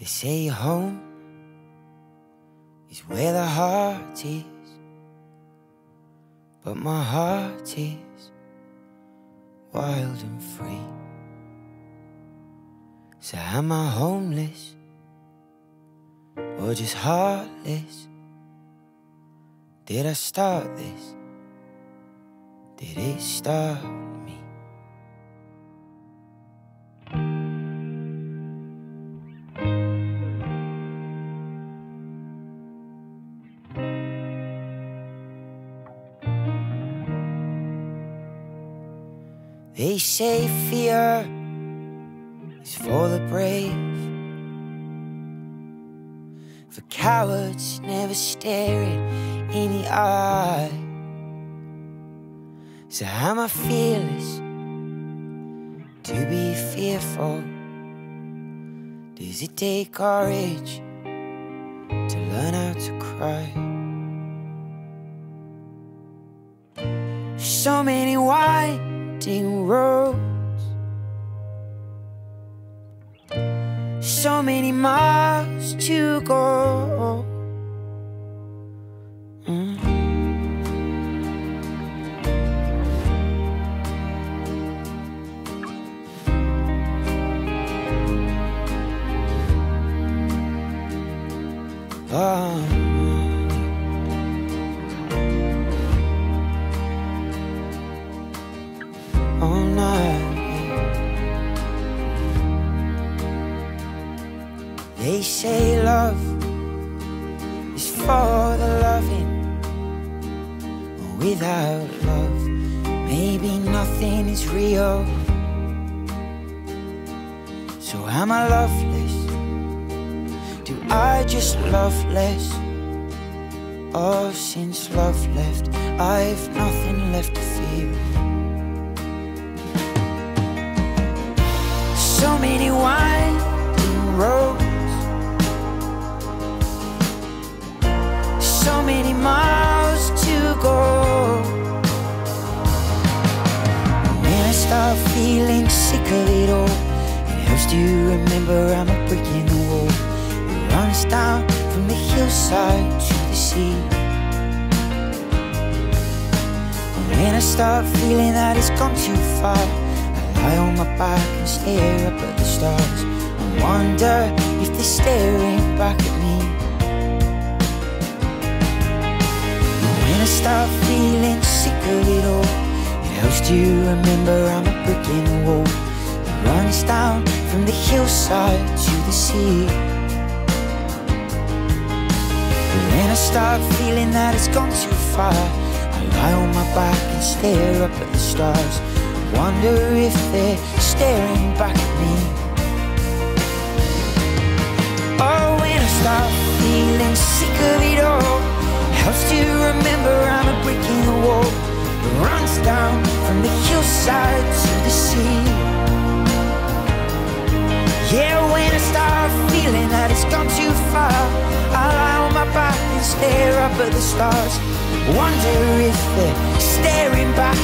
say home is where the heart is, but my heart is wild and free. So am I homeless or just heartless? Did I start this? Did it start me? They say fear is for the brave, for cowards never stare it in the eye. So am I fearless to be fearful? Does it take courage to learn how to cry? So many winding roads, so many miles to go. All night. They say love is for the loving. Without love, maybe nothing is real. So am I loveless? Do I just love less? Oh, since love left, I've nothing left to feel. So many winding roads, so many miles to go. When I start feeling sick of it all, it helps to remember I'm a brick in the wall. It runs down from the hillside to the sea. When I start feeling that it's gone too far, I lie on my back and stare up at the stars and wonder if they're staring back at me. When I start feeling sick of it all, it helps to remember I'm a brick in the wall. It runs down from the hillside to the sea. When I start feeling that it's gone too far, I lie on my back and stare up at the stars, wonder if they're staring back at me. Oh, when I start feeling sick of it all, it helps to remember I'm a brick in the wall. It runs down from the hillside to the sea. Yeah, when I start feeling that it's gone too far, I lie on my back and stare up at the stars, wonder if they're staring back